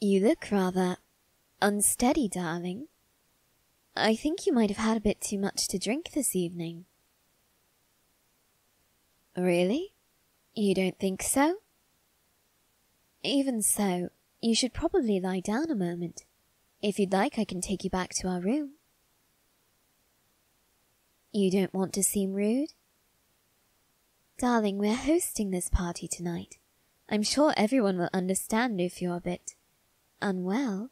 You look rather unsteady, darling. I think you might have had a bit too much to drink this evening. Really? You don't think so? Even so, you should probably lie down a moment. If you'd like, I can take you back to our room. You don't want to seem rude? Darling, we're hosting this party tonight. I'm sure everyone will understand if you're a bit unwell.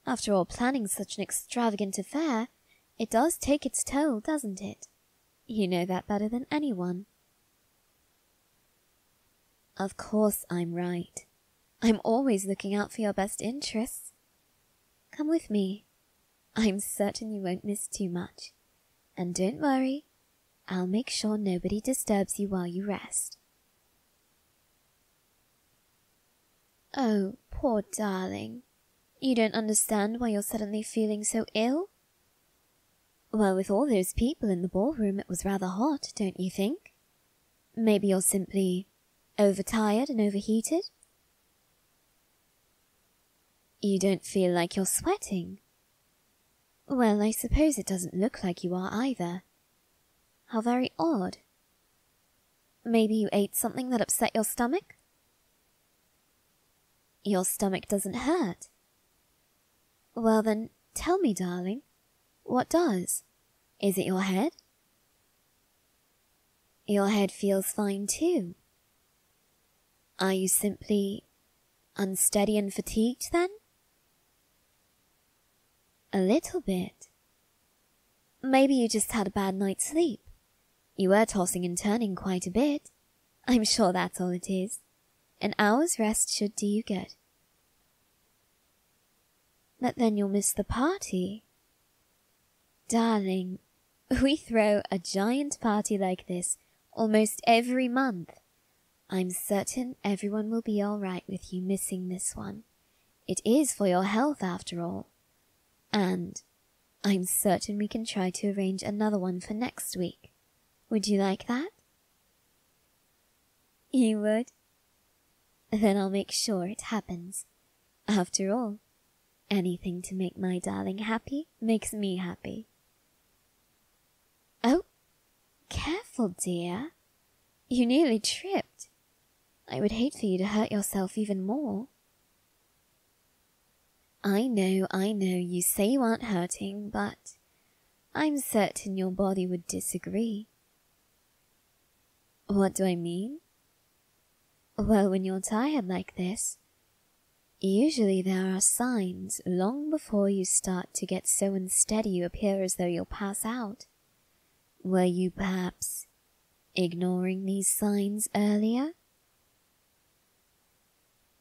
After all, planning such an extravagant affair, it does take its toll, doesn't it? You know that better than anyone. Of course I'm right. I'm always looking out for your best interests. Come with me. I'm certain you won't miss too much. And don't worry, I'll make sure nobody disturbs you while you rest. Oh, poor darling. You don't understand why you're suddenly feeling so ill? Well, with all those people in the ballroom, it was rather hot, don't you think? Maybe you're simply overtired and overheated? You don't feel like you're sweating? Well, I suppose it doesn't look like you are either. How very odd. Maybe you ate something that upset your stomach? Your stomach doesn't hurt. Well then, tell me, darling, what does? Is it your head? Your head feels fine too. Are you simply unsteady and fatigued then? A little bit. Maybe you just had a bad night's sleep. You were tossing and turning quite a bit. I'm sure that's all it is. An hour's rest should do you good. But then you'll miss the party. Darling, we throw a giant party like this almost every month. I'm certain everyone will be all right with you missing this one. It is for your health after all. And I'm certain we can try to arrange another one for next week. Would you like that? You would? Then I'll make sure it happens. After all, anything to make my darling happy makes me happy. Oh, careful, dear. You nearly tripped. I would hate for you to hurt yourself even more. I know, you say you aren't hurting, but I'm certain your body would disagree. What do I mean? Well, when you're tired like this, usually there are signs long before you start to get so unsteady you appear as though you'll pass out. Were you perhaps ignoring these signs earlier?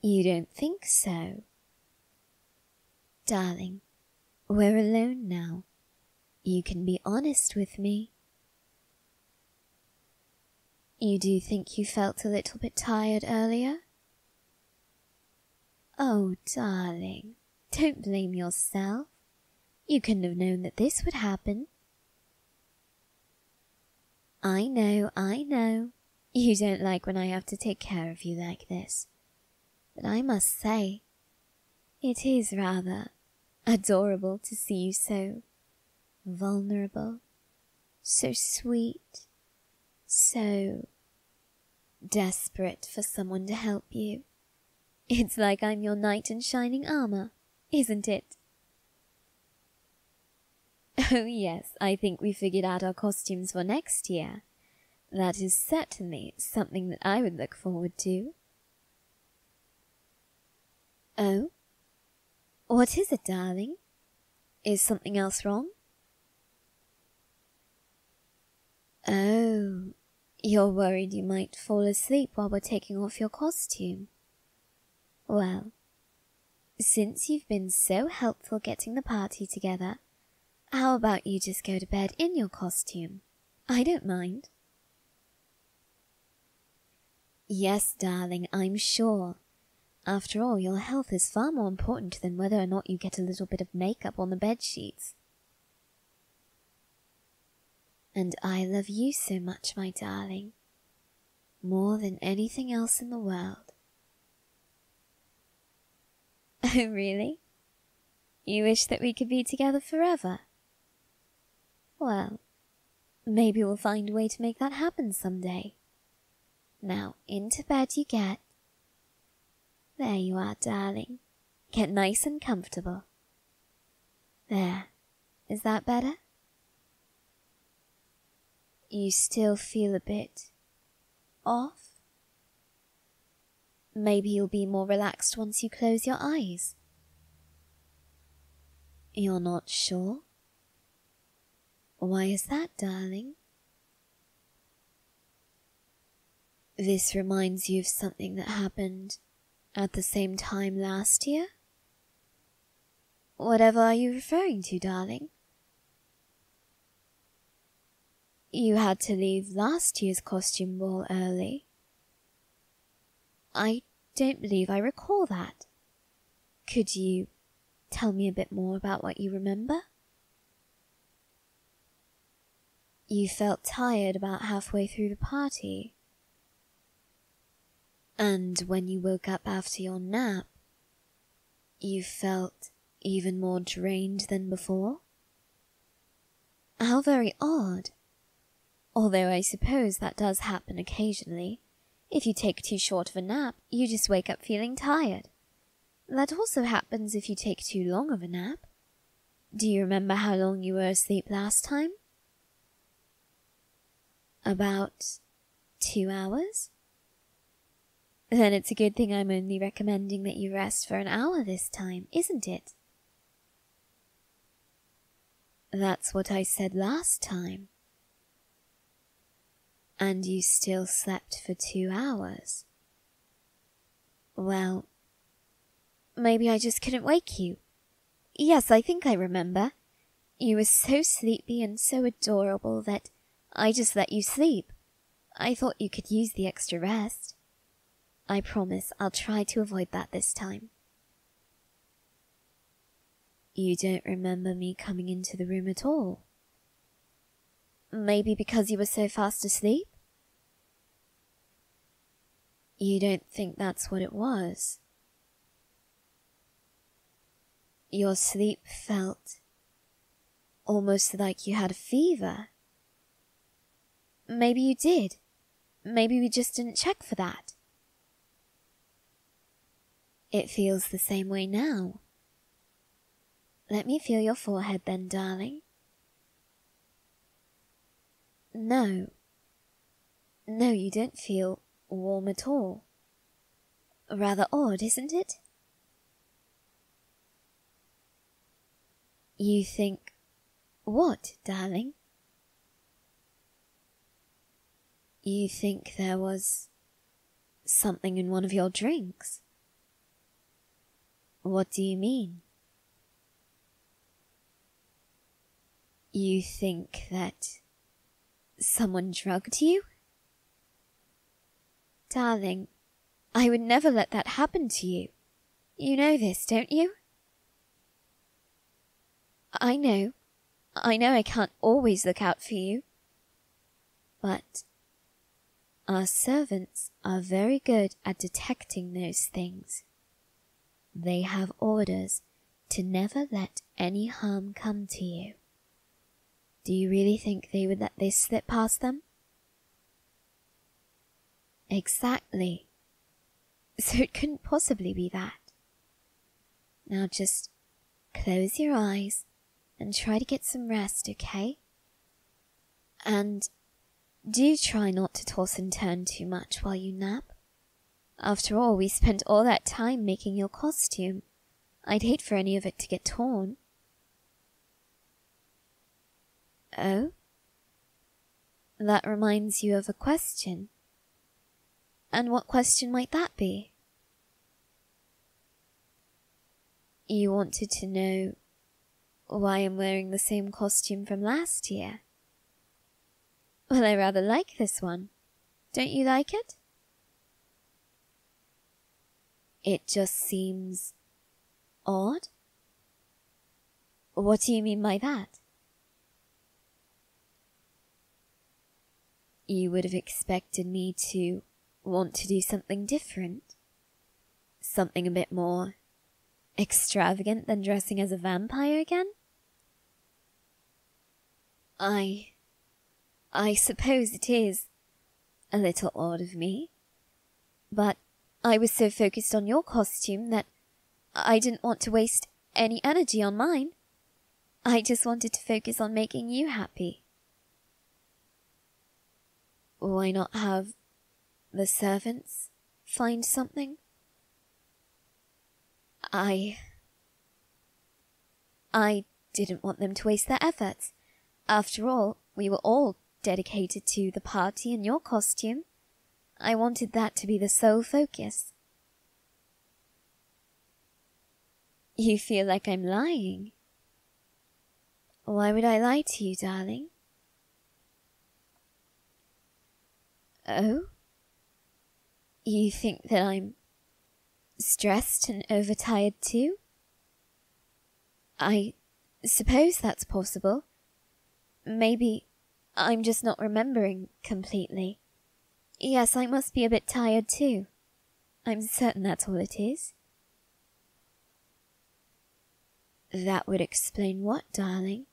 You don't think so? Darling, we're alone now. You can be honest with me. You do think you felt a little bit tired earlier? Oh, darling, don't blame yourself. You couldn't have known that this would happen. I know. You don't like when I have to take care of you like this. But I must say, it is rather adorable to see you so vulnerable, so sweet, so desperate for someone to help you. It's like I'm your knight in shining armor, isn't it? Oh yes, I think we figured out our costumes for next year. That is certainly something that I would look forward to. Oh? What is it, darling? Is something else wrong? Oh, you're worried you might fall asleep while we're taking off your costume. Well, since you've been so helpful getting the party together, how about you just go to bed in your costume? I don't mind. Yes, darling, I'm sure. After all, your health is far more important than whether or not you get a little bit of makeup on the bedsheets. And I love you so much, my darling. More than anything else in the world. Oh, really? You wish that we could be together forever? Well, maybe we'll find a way to make that happen someday. Now, into bed you get. There you are, darling. Get nice and comfortable. There. Is that better? You still feel a bit off? Maybe you'll be more relaxed once you close your eyes. You're not sure? Why is that, darling? This reminds you of something that happened at the same time last year? Whatever are you referring to, darling? You had to leave last year's costume ball early. I don't believe I recall that. Could you tell me a bit more about what you remember? You felt tired about halfway through the party. And when you woke up after your nap, you felt even more drained than before? How very odd. Although I suppose that does happen occasionally. If you take too short of a nap, you just wake up feeling tired. That also happens if you take too long of a nap. Do you remember how long you were asleep last time? About 2 hours? Then it's a good thing I'm only recommending that you rest for an hour this time, isn't it? That's what I said last time. And you still slept for 2 hours. Well, maybe I just couldn't wake you. Yes, I think I remember. You were so sleepy and so adorable that I just let you sleep. I thought you could use the extra rest. I promise I'll try to avoid that this time. You don't remember me coming into the room at all? Maybe because you were so fast asleep? You don't think that's what it was? Your sleep felt almost like you had a fever. Maybe you did. Maybe we just didn't check for that. It feels the same way now. Let me feel your forehead then, darling. No. No, you don't feel warm at all. Rather odd, isn't it? You think what, darling? You think there was something in one of your drinks? What do you mean? You think that someone drugged you? Darling, I would never let that happen to you. You know this, don't you? I know I can't always look out for you. But our servants are very good at detecting those things. They have orders to never let any harm come to you. Do you really think they would let this slip past them? Exactly. So it couldn't possibly be that. Now just close your eyes and try to get some rest, okay? And do try not to toss and turn too much while you nap. After all, we spent all that time making your costume. I'd hate for any of it to get torn. Oh? That reminds you of a question. And what question might that be? You wanted to know why I'm wearing the same costume from last year. Well, I rather like this one. Don't you like it? It just seems odd. What do you mean by that? You would have expected me to want to do something different. Something a bit more extravagant than dressing as a vampire again? I suppose it is a little odd of me, but I was so focused on your costume that I didn't want to waste any energy on mine. I just wanted to focus on making you happy. Why not have the servants find something? I didn't want them to waste their efforts. After all, we were all dedicated to the party and your costume. I wanted that to be the sole focus. You feel like I'm lying. Why would I lie to you, darling? Oh? You think that I'm stressed and overtired too? I suppose that's possible. Maybe I'm just not remembering completely. Yes, I must be a bit tired too. I'm certain that's all it is. That would explain what, darling?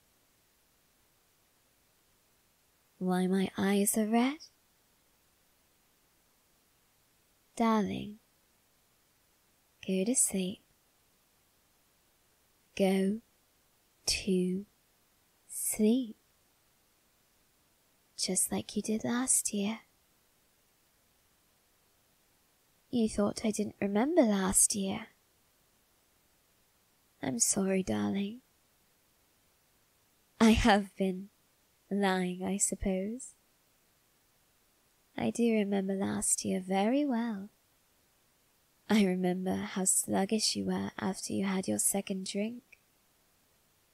Why my eyes are red? Darling, go to sleep. Go to sleep. Just like you did last year. You thought I didn't remember last year. I'm sorry, darling. I have been lying, I suppose. I do remember last year very well. I remember how sluggish you were after you had your second drink.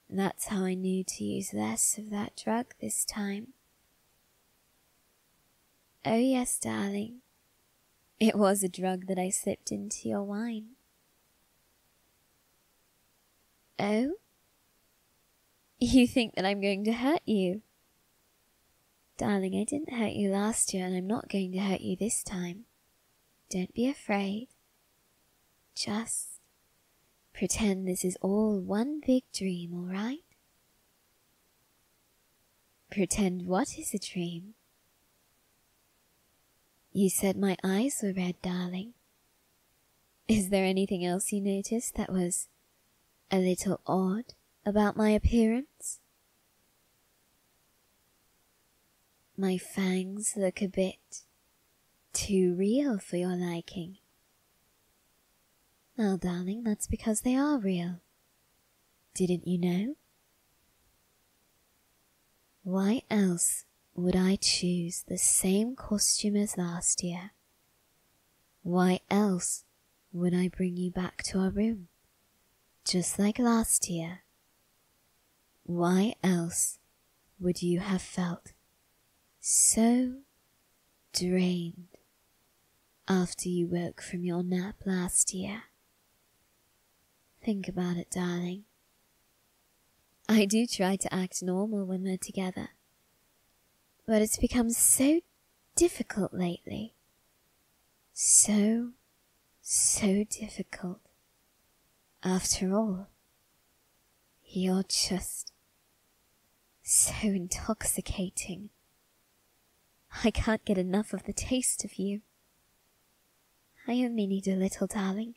That's how I knew to use less of that drug this time. Oh yes, darling. It was a drug that I slipped into your wine. Oh? You think that I'm going to hurt you? Darling, I didn't hurt you last year and I'm not going to hurt you this time. Don't be afraid. Just pretend this is all one big dream, all right? Pretend what is a dream? You said my eyes were red, darling. Is there anything else you noticed that was a little odd about my appearance? My fangs look a bit too real for your liking. Well, darling, that's because they are real. Didn't you know? Why else would I choose the same costume as last year? Why else would I bring you back to our room, just like last year? Why else would you have felt so drained after you woke from your nap last year? Think about it, darling. I do try to act normal when we're together, but it's become so difficult lately. So difficult. After all, you're just so intoxicating. I can't get enough of the taste of you. I only need a little, darling.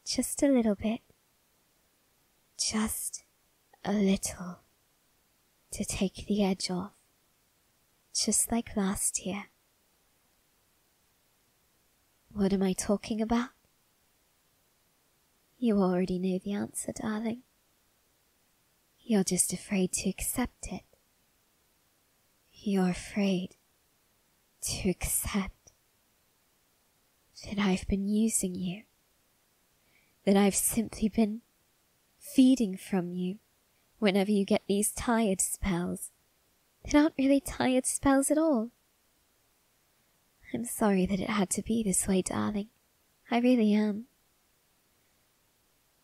Just a little bit. Just a little. To take the edge off. Just like last year. What am I talking about? You already know the answer, darling. You're just afraid to accept it. You're afraid to accept that I've been using you. That I've simply been feeding from you whenever you get these tired spells. They aren't really tired spells at all. I'm sorry that it had to be this way, darling. I really am.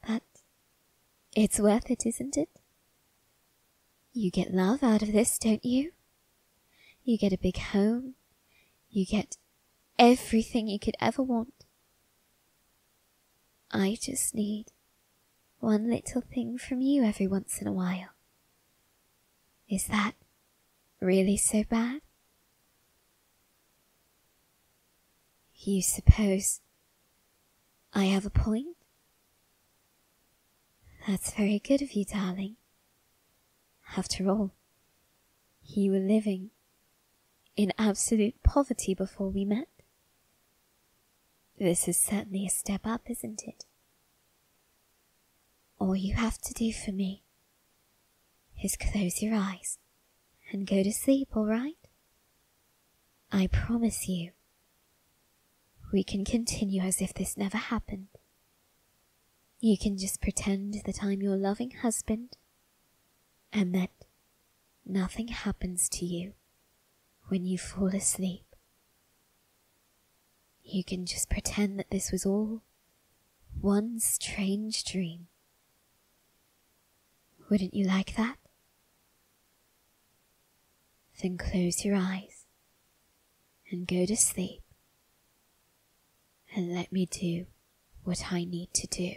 But it's worth it, isn't it? You get love out of this, don't you? You get a big home. You get everything you could ever want. I just need one little thing from you every once in a while. Is that really so bad? You suppose I have a point? That's very good of you, darling. After all, you were living in absolute poverty before we met. This is certainly a step up, isn't it? All you have to do for me is close your eyes and go to sleep, all right? I promise you, we can continue as if this never happened. You can just pretend that I'm your loving husband and that nothing happens to you when you fall asleep. You can just pretend that this was all one strange dream. Wouldn't you like that? Then close your eyes and go to sleep and let me do what I need to do.